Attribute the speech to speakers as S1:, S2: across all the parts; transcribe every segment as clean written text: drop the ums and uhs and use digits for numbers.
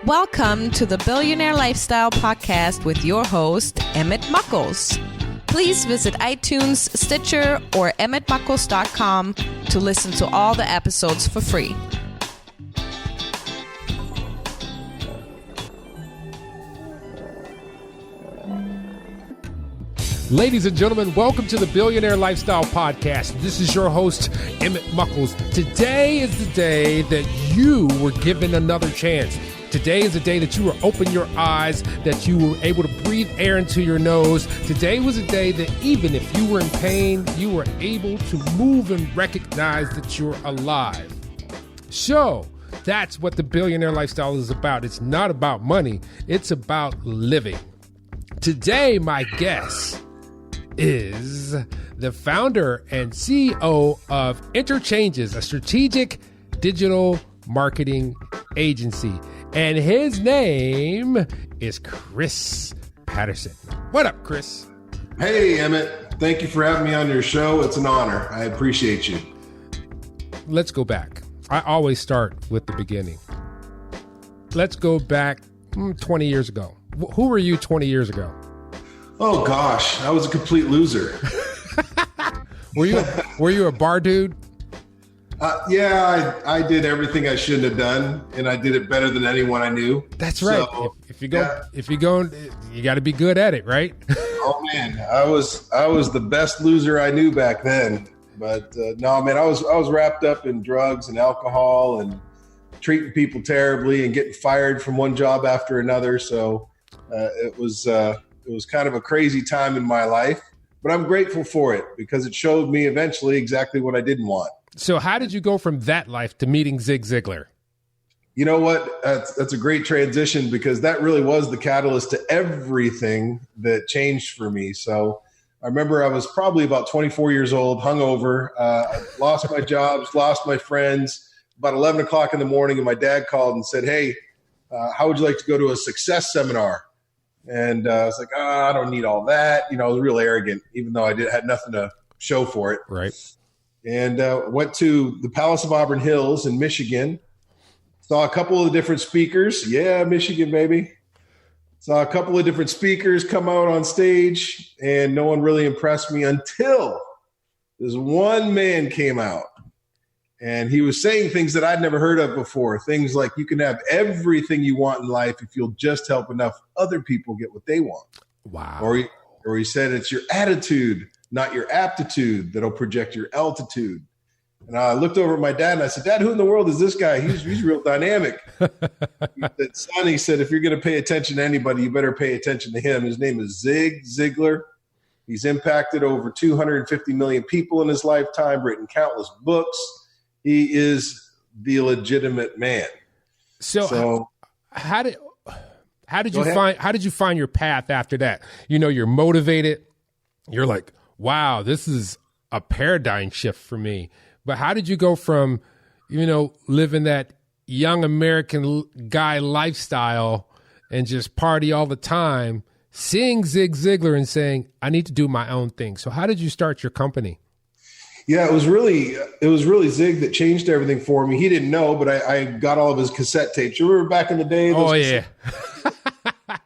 S1: Welcome to the Billionaire Lifestyle Podcast with your host, Emmett Muckles. Please visit iTunes, Stitcher, or emmettmuckles.com to listen to all the episodes for free.
S2: Ladies and gentlemen, welcome to the Billionaire Lifestyle Podcast. This is your host, Emmett Muckles. Today is the day that you were given another chance. Today is the day that you were open your eyes, that you were able to breathe air into your nose. Today was a day that even if you were in pain, you were able to move and recognize that you're alive. So that's what the Billionaire Lifestyle is about. It's not about money. It's about living. Today, my guest is the founder and CEO of Interchanges, a strategic digital marketing agency. And his name is Chris Patterson. What up, Chris?
S3: Hey, Emmett. Thank you for having me on your show. It's an honor. I appreciate you.
S2: Let's go back. I always start with the beginning. Let's go back 20 years ago. Who were you 20 years ago?
S3: Oh, gosh. I was a complete loser.
S2: Were you a bar dude?
S3: Yeah, I did everything I shouldn't have done, and I did it better than anyone I knew.
S2: That's right. So, if you go, you got to be good at it, right?
S3: Oh man, I was the best loser I knew back then. But no, man, I was wrapped up in drugs and alcohol and treating people terribly and getting fired from one job after another. So it was kind of a crazy time in my life. But I'm grateful for it because it showed me eventually exactly what I didn't want.
S2: So how did you go from that life to meeting Zig Ziglar?
S3: You know what? That's a great transition because that really was the catalyst to everything that changed for me. So I remember I was probably about 24 years old, hungover, lost my jobs, lost my friends, about 11 o'clock in the morning. And my dad called and said, hey, how would you like to go to a success seminar? And I was like, I don't need all that. You know, I was real arrogant, even though I had nothing to show for it.
S2: Right.
S3: And went to the Palace of Auburn Hills in Michigan. Saw a couple of different speakers. Yeah, Michigan, baby. Saw a couple of different speakers come out on stage, and no one really impressed me until this one man came out. And he was saying things that I'd never heard of before. Things like you can have everything you want in life if you'll just help enough other people get what they want.
S2: Wow.
S3: Or he said it's your attitude, not your aptitude, that'll project your altitude. And I looked over at my dad and I said, Dad, who in the world is this guy? He's real dynamic. He said, son, he said, if you're going to pay attention to anybody, you better pay attention to him. His name is Zig Ziglar. He's impacted over 250 million people in his lifetime, written countless books. He is the legitimate man.
S2: So how did you find your path after that? You know, you're motivated. You're like, wow, this is a paradigm shift for me. But how did you go from, living that young American guy lifestyle and just party all the time, seeing Zig Ziglar and saying, I need to do my own thing. So how did you start your company?
S3: Yeah, it was really Zig that changed everything for me. He didn't know, but I got all of his cassette tapes. You remember back in the day?
S2: Oh, yeah. I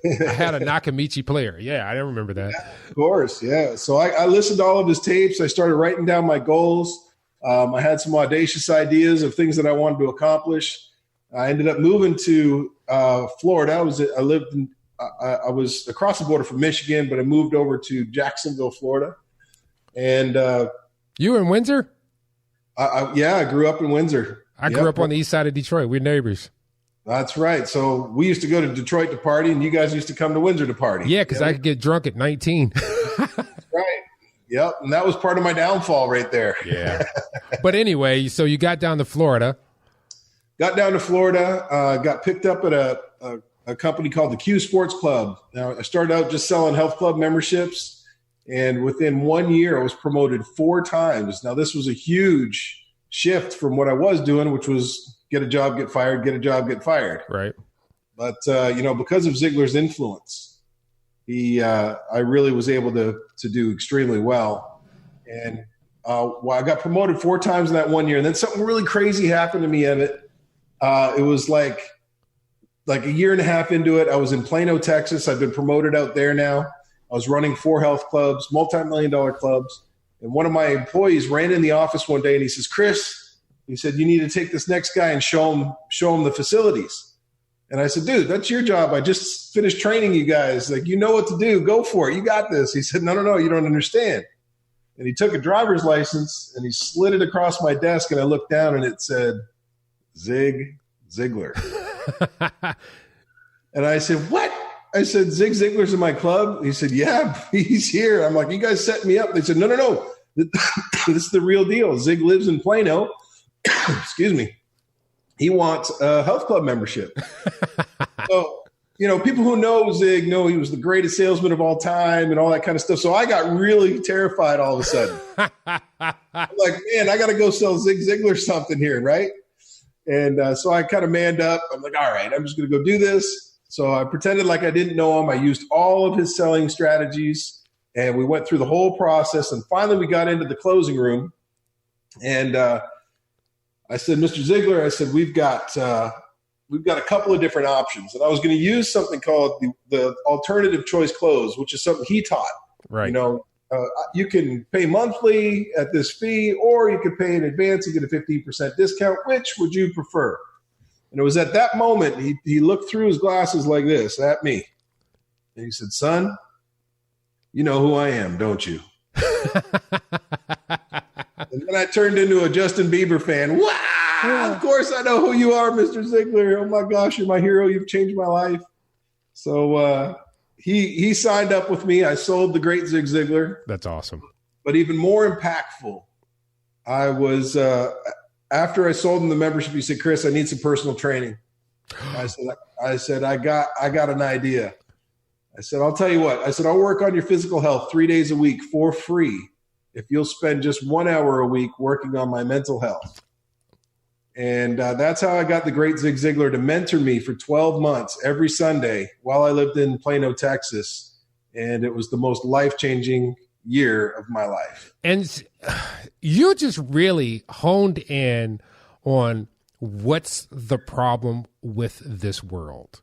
S2: had a Nakamichi player. Yeah, I remember that.
S3: Yeah, of course, yeah. So I listened to all of his tapes. I started writing down my goals. I had some audacious ideas of things that I wanted to accomplish. I ended up moving to Florida. I was across the border from Michigan, but I moved over to Jacksonville, Florida. And
S2: you were in Windsor?
S3: I grew up in Windsor.
S2: I grew up on the east side of Detroit. We're neighbors.
S3: That's right. So we used to go to Detroit to party, and you guys used to come to Windsor to party.
S2: Yeah, because I could get drunk at 19.
S3: That's right. Yep. And that was part of my downfall right there.
S2: Yeah. But anyway, so you got down to Florida.
S3: Got picked up at a company called the Q Sports Club. Now, I started out just selling health club memberships, and within 1 year, I was promoted 4 times. Now, this was a huge shift from what I was doing, which was get a job, get fired, get a job, get fired.
S2: Right.
S3: But, because of Ziglar's influence, I really was able to do extremely well. And I got promoted 4 times in that 1 year. And then something really crazy happened to me, Emmett. It was like like a year and a half into it, I was in Plano, Texas. I've been promoted out there now. I was running 4 health clubs, multi-million-dollar clubs. And one of my employees ran in the office one day and he says, Chris, he said, you need to take this next guy and show him the facilities. And I said, dude, that's your job. I just finished training you guys. Like, you know what to do. Go for it. You got this. He said, no, you don't understand. And he took a driver's license and he slid it across my desk. And I looked down and it said, Zig Ziglar. And I said, what? I said, Zig Ziglar's in my club. He said, yeah, he's here. I'm like, you guys set me up. They said, no. This is the real deal. Zig lives in Plano. Excuse me. He wants a health club membership. So, people who know Zig know he was the greatest salesman of all time and all that kind of stuff. So I got really terrified all of a sudden. I'm like, man, I got to go sell Zig Ziglar something here, right? And so I kind of manned up. I'm like, all right, I'm just going to go do this. So I pretended like I didn't know him. I used all of his selling strategies, and we went through the whole process. And finally, we got into the closing room, and I said, Mr. Ziglar, I said, we've got a couple of different options. And I was going to use something called the alternative choice close, which is something he taught.
S2: Right.
S3: You can pay monthly at this fee, or you could pay in advance and get a 15% discount. Which would you prefer? And it was at that moment, he looked through his glasses like this at me. And he said, son, you know who I am, don't you? And then I turned into a Justin Bieber fan. Wow! Of course I know who you are, Mr. Ziglar. Oh, my gosh, you're my hero. You've changed my life. So he signed up with me. I sold the great Zig Ziglar.
S2: That's awesome.
S3: But even more impactful, I was after I sold him the membership, he said, Chris, I need some personal training. I said, I got an idea. I said, I'll tell you what. I said, I'll work on your physical health 3 days a week for free if you'll spend just 1 hour a week working on my mental health. And that's how I got the great Zig Ziglar to mentor me for 12 months every Sunday while I lived in Plano, Texas. And it was the most life-changing year of my life.
S2: And you just really honed in on what's the problem with this world.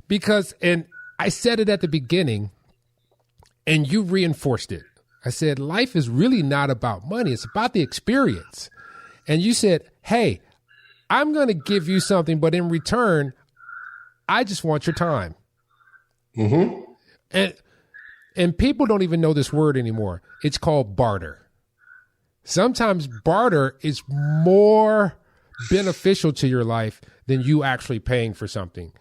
S2: Because, and I said it at the beginning, and you reinforced it. I said, life is really not about money. It's about the experience. And you said, hey, I'm going to give you something, but in return, I just want your time.
S3: Mm-hmm.
S2: And people don't even know this word anymore. It's called barter. Sometimes barter is more beneficial to your life than you actually paying for something.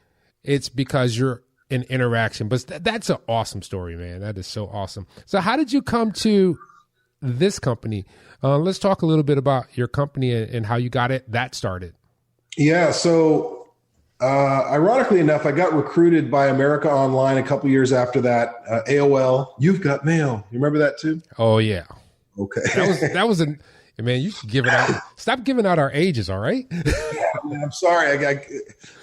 S2: It's because you're in interaction. But that's an awesome story, man. That is so awesome. So how did you come to this company? Let's talk a little bit about your company and how you got that started.
S3: Yeah. So ironically enough, I got recruited by America Online a couple years after that. AOL, You've Got Mail. You remember that too?
S2: Oh, yeah.
S3: Okay.
S2: That was man, you should give it out. Stop giving out our ages, all right?
S3: Yeah, man, I'm sorry. I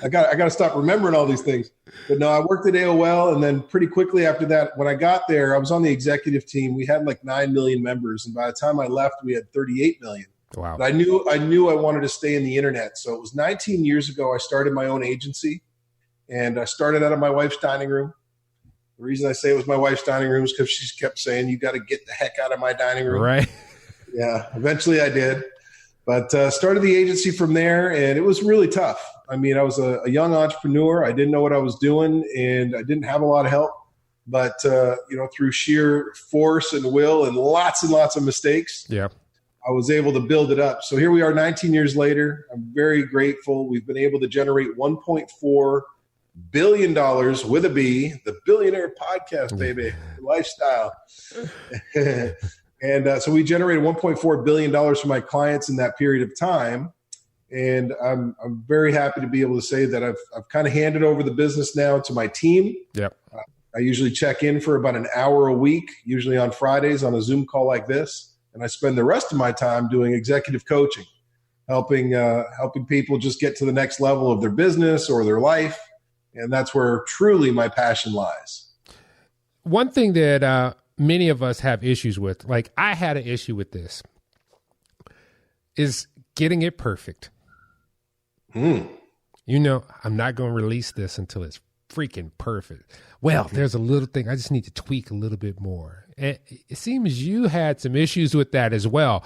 S3: got to stop remembering all these things. But no, I worked at AOL, and then pretty quickly after that, when I got there, I was on the executive team. We had like 9 million members, and by the time I left, we had 38 million.
S2: Wow.
S3: But I knew I wanted to stay in the internet. So it was 19 years ago I started my own agency, and I started out of my wife's dining room. The reason I say it was my wife's dining room is because she kept saying, you got to get the heck out of my dining room.
S2: Right.
S3: Yeah, eventually I did. But started the agency from there, and it was really tough. I mean, I was a young entrepreneur. I didn't know what I was doing, and I didn't have a lot of help. But, through sheer force and will and lots of mistakes,
S2: yeah,
S3: I was able to build it up. So here we are 19 years later. I'm very grateful. We've been able to generate $1.4 billion with a B, the Billionaire Podcast, baby, lifestyle. And so we generated $1.4 billion for my clients in that period of time. And I'm very happy to be able to say that I've kind of handed over the business now to my team.
S2: Yep.
S3: I usually check in for about an hour a week, usually on Fridays on a Zoom call like this. And I spend the rest of my time doing executive coaching, helping people just get to the next level of their business or their life. And that's where truly my passion lies.
S2: One thing that many of us have issues with, like I had an issue with this, is getting it perfect. I'm not going to release this until it's freaking perfect. Well, there's a little thing I just need to tweak a little bit more. And it seems you had some issues with that as well.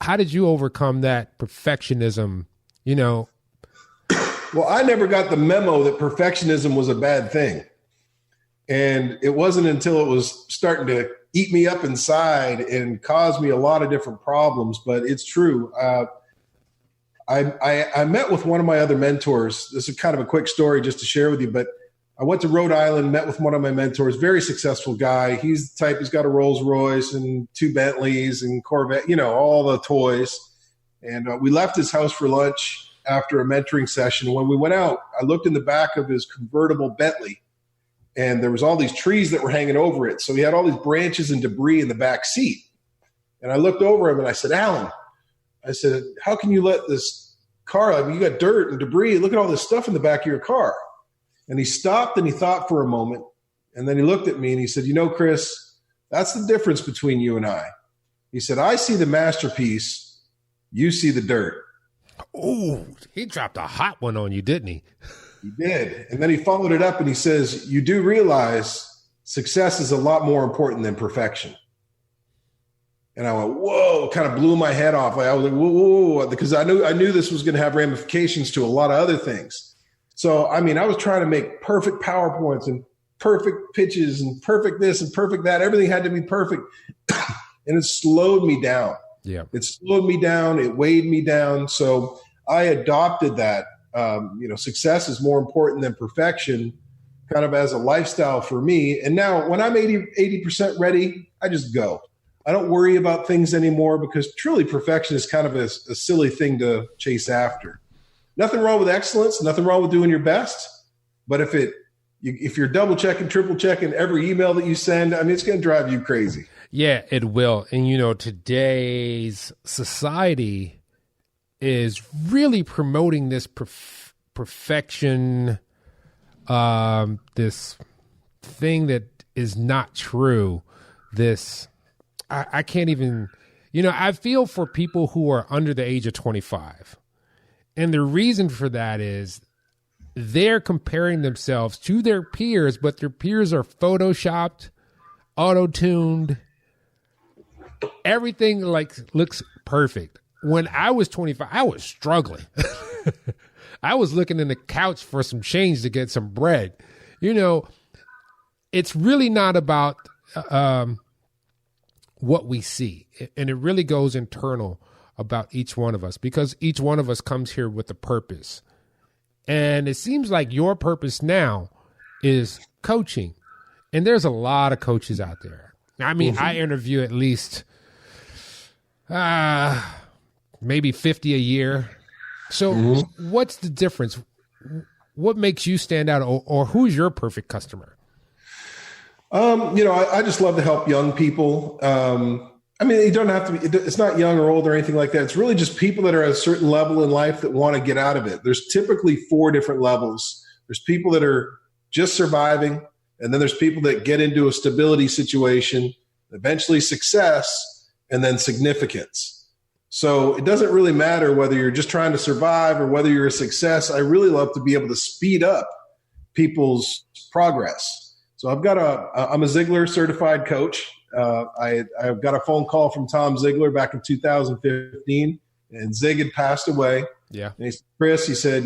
S2: How did you overcome that perfectionism?
S3: Well, I never got the memo that perfectionism was a bad thing. And it wasn't until it was starting to eat me up inside and cause me a lot of different problems. But it's true. I met with one of my other mentors. This is kind of a quick story just to share with you, but I went to Rhode Island, met with one of my mentors, very successful guy. He's the type, he's got a Rolls Royce and 2 Bentleys and Corvette, all the toys. And we left his house for lunch after a mentoring session. When we went out, I looked in the back of his convertible Bentley, and there was all these trees that were hanging over it. So he had all these branches and debris in the back seat. And I looked over him and I said, Alan, I said, how can you let this car, you got dirt and debris, look at all this stuff in the back of your car. And he stopped and he thought for a moment. And then he looked at me and he said, Chris, that's the difference between you and I. He said, I see the masterpiece. You see the dirt.
S2: Oh, he dropped a hot one on you, didn't he?
S3: He did. And then he followed it up and he says, you do realize success is a lot more important than perfection. And I went, whoa, kind of blew my head off. I was like, whoa, because I knew this was going to have ramifications to a lot of other things. So, I was trying to make perfect PowerPoints and perfect pitches and perfect this and perfect that. Everything had to be perfect. And it slowed me down.
S2: Yeah.
S3: It slowed me down. It weighed me down. So I adopted that. Success is more important than perfection, kind of as a lifestyle for me. And now when I'm 80% ready, I just go. I don't worry about things anymore because truly perfection is kind of a silly thing to chase after. Nothing wrong with excellence, nothing wrong with doing your best. But if you're double checking, triple checking every email that you send, it's going to drive you crazy.
S2: Yeah, it will. And, today's society is really promoting this perfection, this thing that is not true. I can't even, I feel for people who are under the age of 25. And the reason for that is they're comparing themselves to their peers, but their peers are photoshopped, auto-tuned. Everything looks perfect. When I was 25, I was struggling. I was looking in the couch for some change to get some bread. It's really not about what we see. And it really goes internal about each one of us, because each one of us comes here with a purpose. And it seems like your purpose now is coaching. And there's a lot of coaches out there. I interview at least maybe 50 a year. So what's the difference? What makes you stand out, or who's your perfect customer?
S3: I just love to help young people. You don't have to be, it's not young or old or anything like that. It's really just people that are at a certain level in life that want to get out of it. There's typically 4 different levels. There's people that are just surviving. And then there's people that get into a stability situation, eventually success, and then significance. So it doesn't really matter whether you're just trying to survive or whether you're a success. I really love to be able to speed up people's progress. So I'm a Ziglar certified coach. I've got a phone call from Tom Ziglar back in 2015, and Zig had passed away.
S2: Yeah.
S3: And he said, Chris, he said,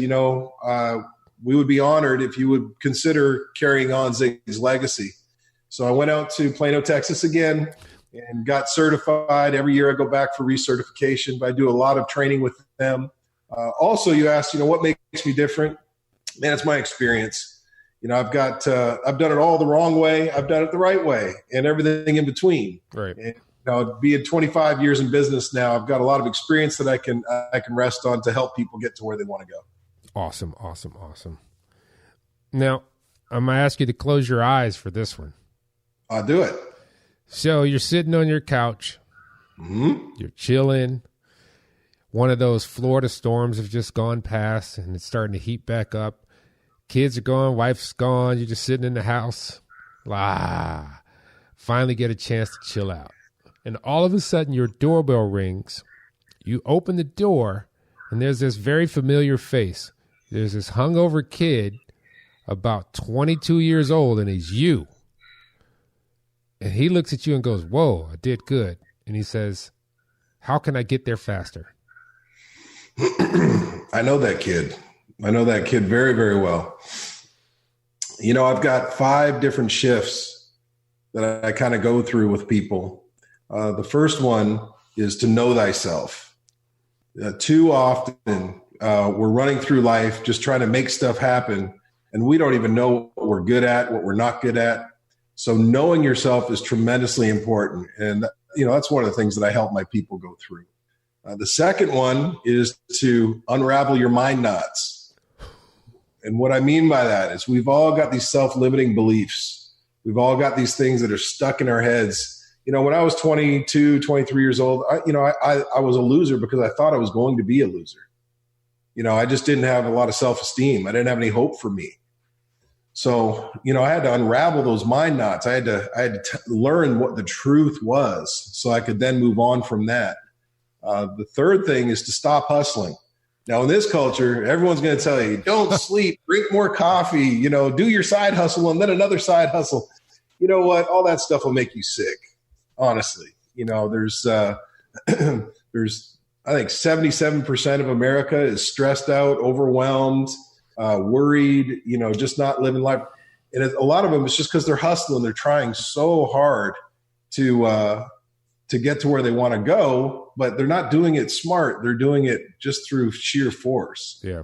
S3: we would be honored if you would consider carrying on Zig's legacy. So I went out to Plano, Texas again and got certified. Every year I go back for recertification, but I do a lot of training with them. Also, you asked, what makes me different? Man, it's my experience. I've done it all the wrong way. I've done it the right way, and everything in between.
S2: Right.
S3: And, being 25 years in business now, I've got a lot of experience that I can rest on to help people get to where they want to go.
S2: Awesome. Now, I'm going to ask you to close your eyes for this one.
S3: I'll do it.
S2: So you're sitting on your couch.
S3: Mm-hmm.
S2: You're chilling. One of those Florida storms have just gone past, and it's starting to heat back up. Kids are gone, wife's gone, you're just sitting in the house. Finally get a chance to chill out. And all of a sudden your doorbell rings. You open the door and there's this very familiar face. There's this hungover kid about 22 years old, and he's you. And he looks at you and goes, whoa, I did good. And he says, how can I get there faster?
S3: I know that kid. I know that kid very, very well. You know, I've got 5 different shifts that I kind of go through with people. The first one is to know thyself. Too often, we're running through life just trying to make stuff happen, and we don't even know what we're good at, what we're not good at. So knowing yourself is tremendously important. And, you know, that's one of the things that I help my people go through. The second one is to unravel your mind knots. And what I mean by that is we've all got these self-limiting beliefs. We've all got these things that are stuck in our heads. You know, when I was 22, 23 years old, I was a loser because I thought I was going to be a loser. You know, I just didn't have a lot of self-esteem. I didn't have any hope for me. So, you know, I had to unravel those mind knots. I had to learn what the truth was so I could then move on from that. The third thing is to stop hustling. Now, in this culture, everyone's going to tell you, don't sleep, drink more coffee, you know, do your side hustle and then another side hustle. You know what? All that stuff will make you sick, honestly. You know, there's I think 77% of America is stressed out, overwhelmed, worried, you know, just not living life. And a lot of them, it's just because they're hustling. They're trying so hard to get to where they want to go, but they're not doing it smart. They're doing it just through sheer force.
S2: Yeah.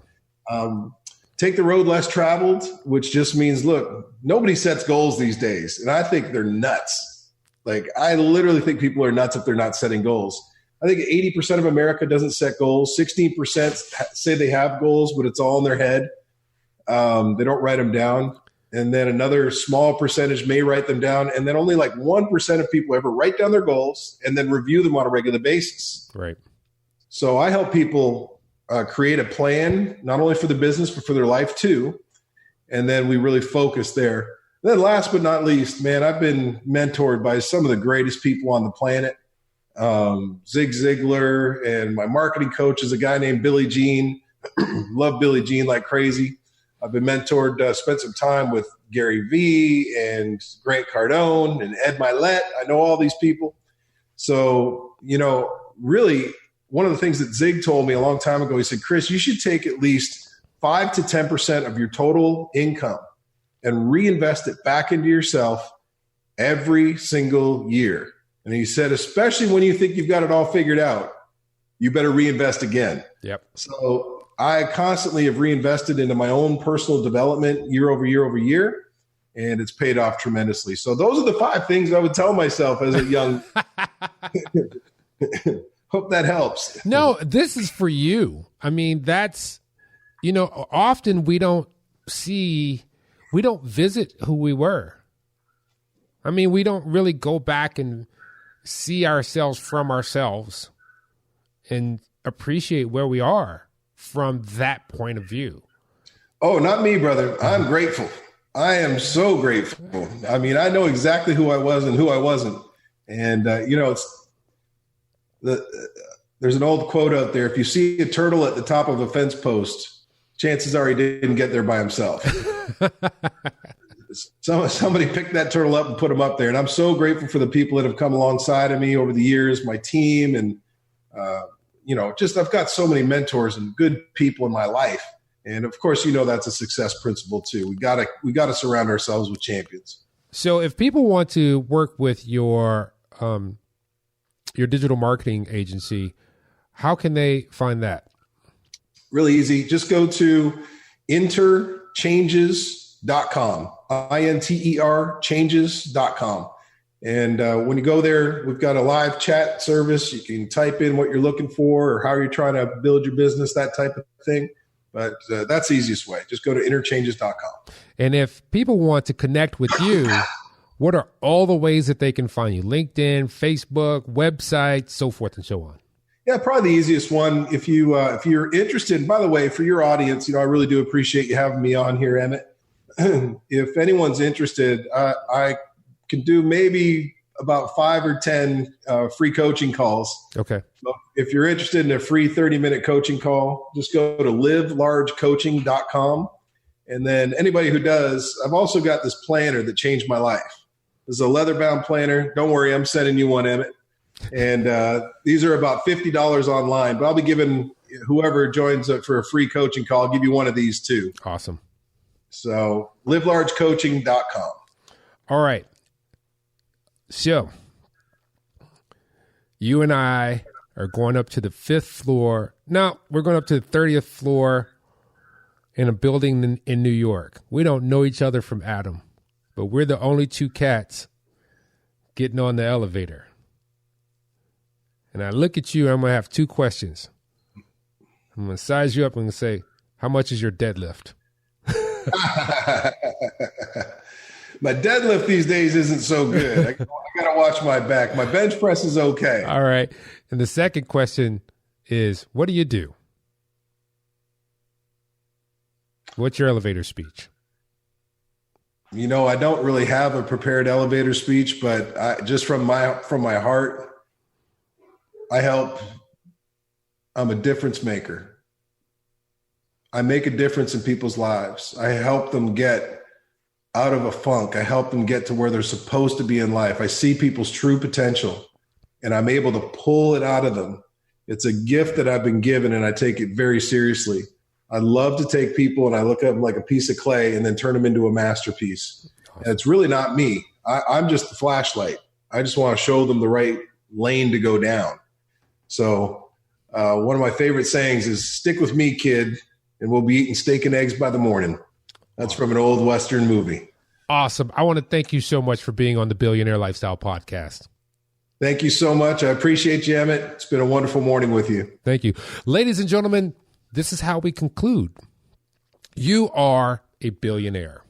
S3: Take the road less traveled, which just means, look, nobody sets goals these days. And I think they're nuts. Like, I literally think people are nuts if they're not setting goals. I think 80% of America doesn't set goals. 16% say they have goals, but it's all in their head. They don't write them down. And then another small percentage may write them down. And then only like 1% of people ever write down their goals and then review them on a regular basis.
S2: Right.
S3: So I help people create a plan, not only for the business, but for their life too. And then we really focus there. And then last but not least, man, I've been mentored by some of the greatest people on the planet. Zig Ziglar, and my marketing coach is a guy named Billy Jean. Love Billy Jean like crazy. I've been mentored, spent some time with Gary Vee and Grant Cardone and Ed Milet. I know all these people. So, you know, really one of the things that Zig told me a long time ago, he said, Chris, you should take at least 5 to 10% of your total income and reinvest it back into yourself every single year. And he said, especially when you think you've got it all figured out, you better reinvest again.
S2: Yep.
S3: So I constantly have reinvested into my own personal development year over year over year, and it's paid off tremendously. So those are the 5 things I would tell myself as a young. Hope that helps.
S2: No, this is for you. I mean, that's, you know, often we don't visit who we were. I mean, we don't really go back and see ourselves from ourselves and appreciate where we are from that point of view.
S3: Oh, not me, brother. I'm grateful. I am so grateful. I mean, I know exactly who I was and who I wasn't. And, you know, there's an old quote out there. If you see a turtle at the top of a fence post, chances are he didn't get there by himself. Somebody picked that turtle up and put him up there. And I'm so grateful for the people that have come alongside of me over the years, my team. And, you know, just I've got so many mentors and good people in my life. And of course, you know, that's a success principle too. We gotta surround ourselves with champions.
S2: So if people want to work with your digital marketing agency, how can they find that?
S3: Really easy. Just go to interchanges.com, INTER changes.com. And when you go there, we've got a live chat service. You can type in what you're looking for or how you're trying to build your business, that type of thing. But that's the easiest way. Just go to interchanges.com. And
S2: if people want to connect with you, what are all the ways that they can find you? LinkedIn, Facebook, website, so forth and so on.
S3: Yeah, probably the easiest one. If you're interested, by the way, for your audience, you know, I really do appreciate you having me on here, Emmett. If anyone's interested, I can do maybe about 5 or 10 free coaching calls.
S2: Okay.
S3: So if you're interested in a free 30-minute coaching call, just go to livelargecoaching.com. And then anybody who does, I've also got this planner that changed my life. This is a leather-bound planner. Don't worry, I'm sending you one, Emmett. And these are about $50 online, but I'll be giving whoever joins for a free coaching call, I'll give you one of these too.
S2: Awesome.
S3: So livelargecoaching.com.
S2: All right. So you and I are going up to the 5th floor. No, we're going up to the 30th floor in a building in New York. We don't know each other from Adam, but we're the only two cats getting on the elevator. And I look at you, I'm going to have 2 questions. I'm going to size you up and say, how much is your deadlift?
S3: My deadlift these days isn't so good. I got to watch my back. My bench press is okay.
S2: All right. And the second question is, what do you do? What's your elevator speech?
S3: You know, I don't really have a prepared elevator speech, but just from my heart, I help. I'm a difference maker. I make a difference in people's lives. I help them get out of a funk. I help them get to where they're supposed to be in life. I see people's true potential, and I'm able to pull it out of them. It's a gift that I've been given, and I take it very seriously. I love to take people and I look at them like a piece of clay and then turn them into a masterpiece. And it's really not me. I'm just the flashlight. I just want to show them the right lane to go down. So one of my favorite sayings is, stick with me, kid, and we'll be eating steak and eggs by the morning. That's from an old Western movie.
S2: Awesome. I want to thank you so much for being on the Billionaire Lifestyle Podcast.
S3: Thank you so much. I appreciate you, Emmett. It's been a wonderful morning with you.
S2: Thank you. Ladies and gentlemen, this is how we conclude. You are a billionaire.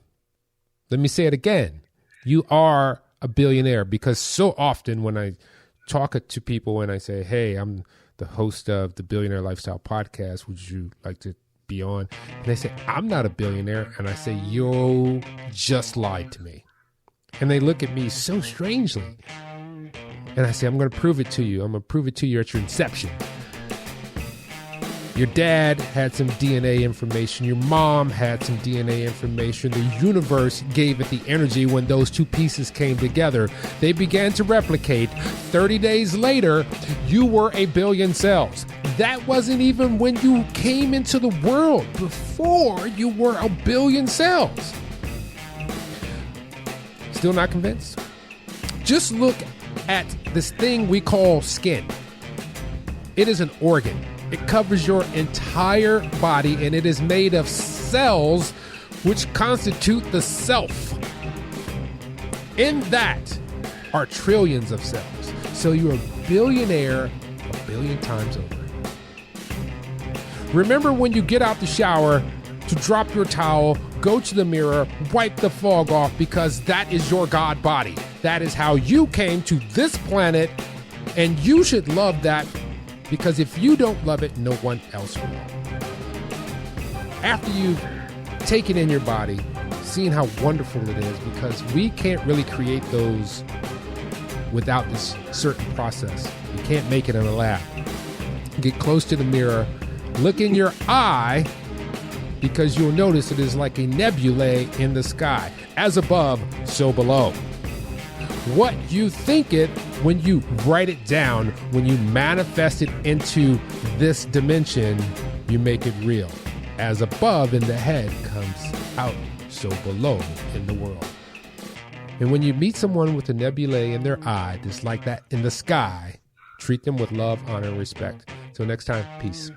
S2: Let me say it again. You are a billionaire, because so often when I talk to people and I say, hey, I'm the host of the Billionaire Lifestyle Podcast, would you like to be on? And they say, I'm not a billionaire. And I say, you just lied to me. And they look at me so strangely. And I say, I'm going to prove it to you. I'm going to prove it to you at your inception. Your dad had some DNA information. Your mom had some DNA information. The universe gave it the energy when those 2 pieces came together. They began to replicate. 30 days later, you were a billion cells. That wasn't even when you came into the world. Before, you were a billion cells. Still not convinced? Just look at this thing we call skin. It is an organ. It covers your entire body, and it is made of cells which constitute the self. In that are trillions of cells. So you're a billionaire a billion times over. Remember when you get out the shower to drop your towel, go to the mirror, wipe the fog off, because that is your God body. That is how you came to this planet, and you should love that. Because if you don't love it, no one else will. After you've taken in your body, seen how wonderful it is, because we can't really create those without this certain process. You can't make it in a lab. Get close to the mirror, look in your eye, because you'll notice it is like a nebulae in the sky. As above, so below. What you think it, when you write it down, when you manifest it into this dimension, you make it real. As above in the head comes out, so below in the world. And when you meet someone with a nebulae in their eye, just like that in the sky, treat them with love, honor, and respect. Till next time, peace.